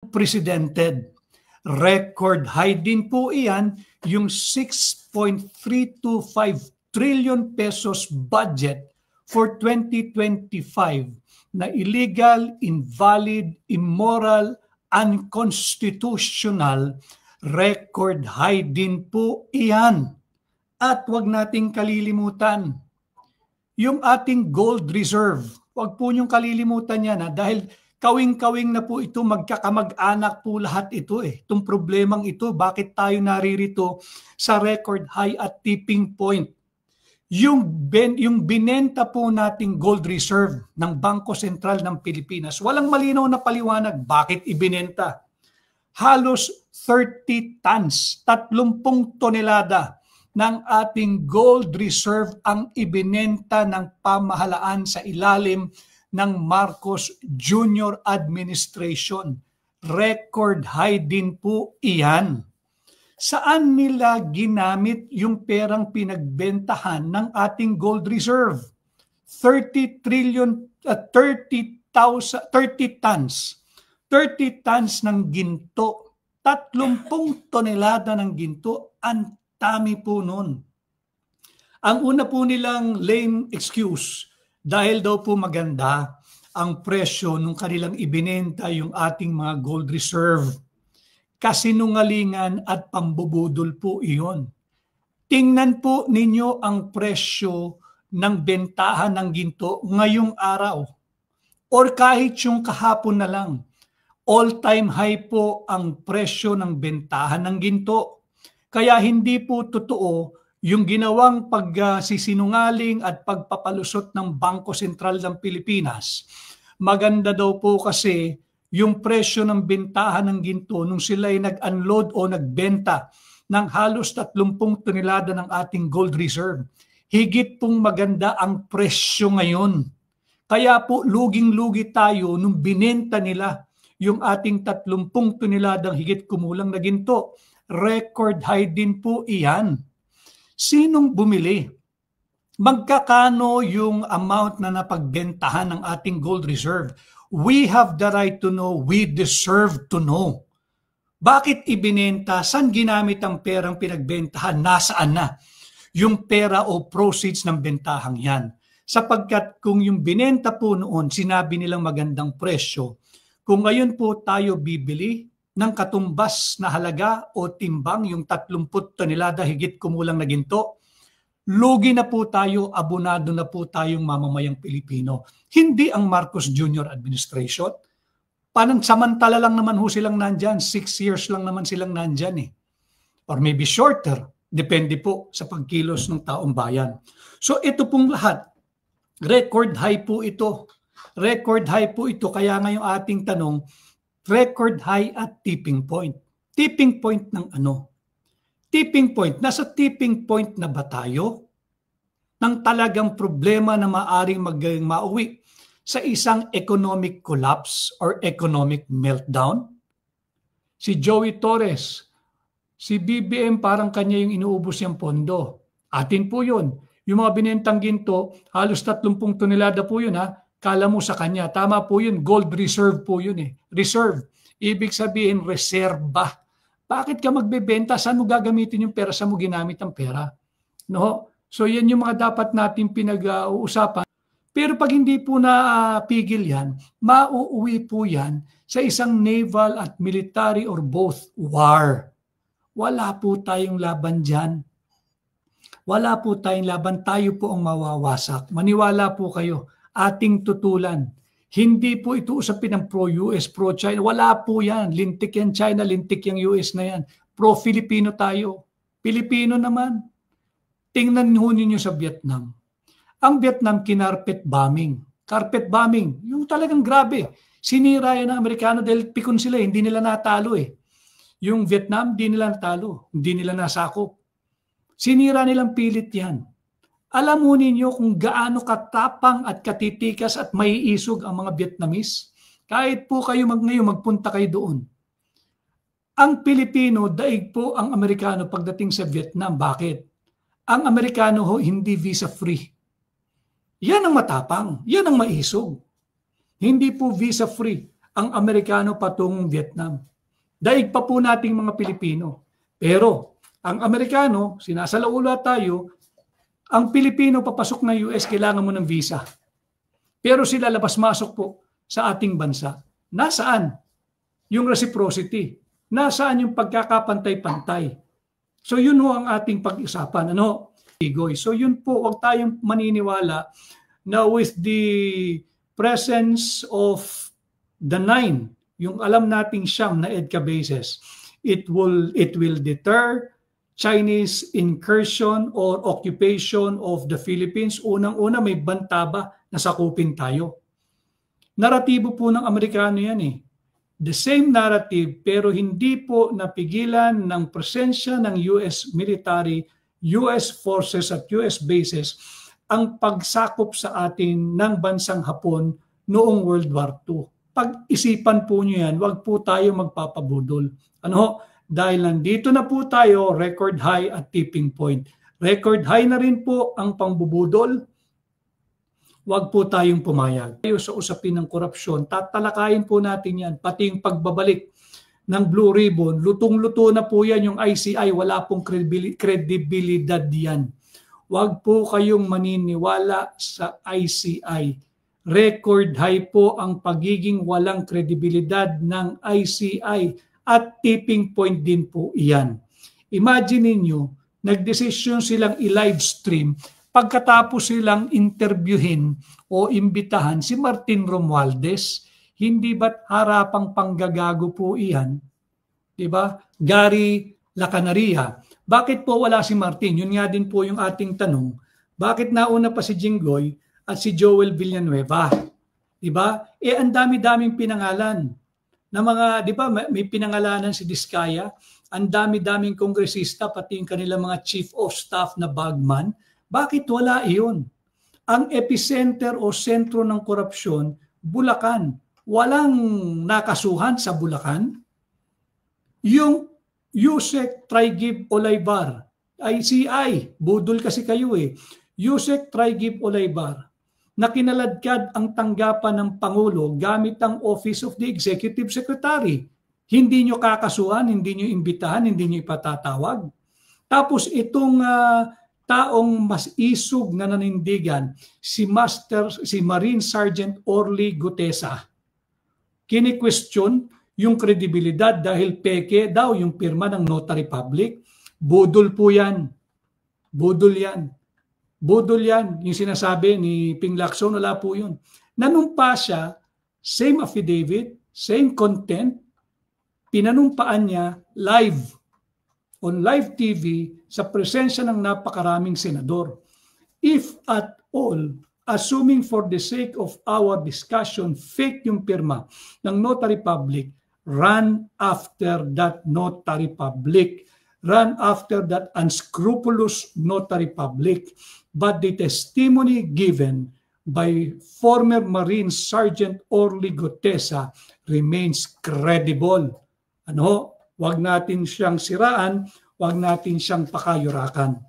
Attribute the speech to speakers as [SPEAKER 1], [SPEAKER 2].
[SPEAKER 1] unprecedented. Record high din po iyan yung 6.325 trillion pesos budget for 2025 na illegal, invalid, immoral, unconstitutional. Record high din po iyan. At wag nating kalilimutan yung ating gold reserve. Wag po niyong kalilimutan yan dahil kawing-kawing na po ito, magkakamag-anak po lahat ito Itong problemang ito, bakit tayo naririto sa record high at tipping point? Yung binenta po nating gold reserve ng Bangko Sentral ng Pilipinas, walang malinaw na paliwanag bakit ibinenta. Halos 30 tons, 30 tonelada ng ating gold reserve ang ibinenta ng pamahalaan sa ilalim ng Marcos Jr. Administration. Record high din po iyan. Saan nila ginamit yung perang pinagbentahan ng ating gold reserve? 30 tons. 30 tons ng ginto. 30 tonelada ng ginto. Ang dami po nun. Ang una po nilang lame excuse, dahil daw po maganda ang presyo nung kanilang ibinenta yung ating mga gold reserve. Kasinungalingan at pambubudol po iyon. Tingnan po ninyo ang presyo ng bentahan ng ginto ngayong araw. Or kahit yung kahapon na lang. All-time high po ang presyo ng bentahan ng ginto. Kaya hindi po totoo yung ginawang pagsisinungaling at pagpapalusot ng Bangko Sentral ng Pilipinas. Maganda daw po kasi yung presyo ng bentahan ng ginto nung sila ay nag-unload o nagbenta ng halos 30 tonelada ng ating gold reserve. Higit pong maganda ang presyo ngayon. Kaya po luging-lugi tayo nung binenta nila yung ating 30 toneladang higit kumulang na ginto. Record high din po iyan. Sinong bumili? Magkakano yung amount na napagbentahan ng ating gold reserve? We have the right to know. We deserve to know. Bakit ibinenta? Saan ginamit ang perang pinagbentahan? Nasaan na yung pera o proceeds ng bentahang yan? Sapagkat kung yung binenta po noon, sinabi nilang magandang presyo, kung ngayon po tayo bibili ng katumbas na halaga o timbang yung 30 tonelada higit kumulang na ginto, lugi na po tayo, abonado na po tayong mamamayang Pilipino. Hindi ang Marcos Jr. Administration. Samantala lang naman ho silang nandyan, 6 years lang naman silang nandyan Or maybe shorter, depende po sa pagkilos ng taong bayan. So ito pong lahat, record high po ito. Record high po ito, kaya ngayong ating tanong, record high at tipping point. Tipping point ng ano? Tipping point. Nasa tipping point na ba tayo? Ng talagang problema na maaring mauwi sa isang economic collapse or economic meltdown? Si Joey Torres, si BBM parang kanya yung inuubos yung pondo. Atin po yun. Yung mga binentang ginto, halos 30 tonelada po yun Kala mo sa kanya. Tama po yun. Gold reserve po yun Reserve. Ibig sabihin, reserba. Bakit ka magbebenta? Saan mo gagamitin yung pera? Saan mo ginamit ang pera? No? So yan yung mga dapat natin pinag-uusapan. Pero pag hindi po napigil yan, mauuwi po yan sa isang naval at military or both war. Wala po tayong laban dyan. Wala po tayong laban. Tayo po ang mawawasak. Maniwala po kayo. Ating tutulan. Hindi po ito usapin ng pro-US, pro-China. Wala po yan. Lintik yan China, lintik yung US na yan. Pro-Filipino tayo. Pilipino naman. Tingnan ho ninyo sa Vietnam. Ang Vietnam kinarpet bombing. Carpet bombing. Yung talagang grabe. Sinira yan ng Amerikano dahil pikon sila. Hindi nila natalo Yung Vietnam, hindi nila natalo. Hindi nila nasakop. Sinira nilang pilit yan. Alam mo ninyo kung gaano katapang at katitikas at maiisog ang mga Vietnamese? Kahit po kayo ngayon magpunta kayo doon. Ang Pilipino, daig po ang Amerikano pagdating sa Vietnam. Bakit? Ang Amerikano hindi visa-free. Yan ang matapang. Yan ang maisog. Hindi po visa-free. ang Amerikano patungong Vietnam. Daig pa po nating mga Pilipino. Pero ang Amerikano, sinasalaula tayo, ang Pilipino papasok ng US, kailangan mo ng visa. Pero sila labas-masok po sa ating bansa. Nasaan yung reciprocity? Nasaan yung pagkakapantay-pantay? So yun ho ang ating pag-isapan. Ano? So yun po, huwag tayong maniniwala na with the presence of the 9, yung alam nating siyam na EDCA bases, it will deter Chinese incursion or occupation of the Philippines. Unang-una, may banta ba na sakupin tayo? Naratibo po ng Amerikano yan eh. The same narrative, pero hindi po napigilan ng presensya ng US military, US forces at US bases ang pagsakop sa atin ng bansang Hapon noong World War II. Pag-isipan po nyo yan, wag po tayo magpapabudol. Ano? Dahil nandito na po tayo, record high at tipping point. Record high na rin po ang pangbubudol. Wag po tayong pumayag. Tayo sa usapin ng korupsyon, tatalakayin po natin yan, pati yung pagbabalik ng Blue Ribbon, lutong-luto na po yan yung ICI, wala pong kredibilidad yan. Wag po kayong maniniwala sa ICI. Record high po ang pagiging walang kredibilidad ng ICI at tipping point din po iyan. Imagine niyo, nagdesisyon silang i-live stream pagkatapos silang interviewin o imbitahan si Martin Romualdez. Hindi ba't harapang panggagago po iyan? Diba? Gary Lacanaria. Bakit po wala si Martin? Yun nga din po yung ating tanong. Bakit nauna pa si Jinggoy at si Joel Villanueva? Diba? Ang dami-daming pinangalan na mga, di ba, may pinangalanan si Diskaya, ang dami-daming kongresista, pati yung kanilang mga chief of staff na bagman. Bakit wala iyon? Ang epicenter o sentro ng korupsyon, Bulacan. Walang nakasuhan sa Bulacan. Yung Yusek Trigib Olaybar, ICI, budol kasi kayo eh. Yusek Trigib Olaybar, na kinaladkad ang tanggapan ng Pangulo gamit ang Office of the Executive Secretary. Hindi nyo kakasuhan, hindi nyo imbitahan, hindi nyo ipatatawag. Tapos itong taong mas isog na nanindigan, si Marine Sergeant Orly Gutesa. Kini-question yung kredibilidad dahil peke daw yung pirma ng notary public. Budol po yan. Budol yan. Budol yan. Yung sinasabi ni Ping Lacson, wala po yun. Nanumpa siya, same affidavit, same content, pinanumpaan niya live, on live TV, sa presensya ng napakaraming senador. If at all, assuming for the sake of our discussion, fake yung pirma ng notary public, run after that notary public. Run after that unscrupulous notary public. But the testimony given by former Marine Sergeant Orly Gutesa remains credible. Ano? Huwag natin siyang siraan, huwag natin siyang pakayurakan.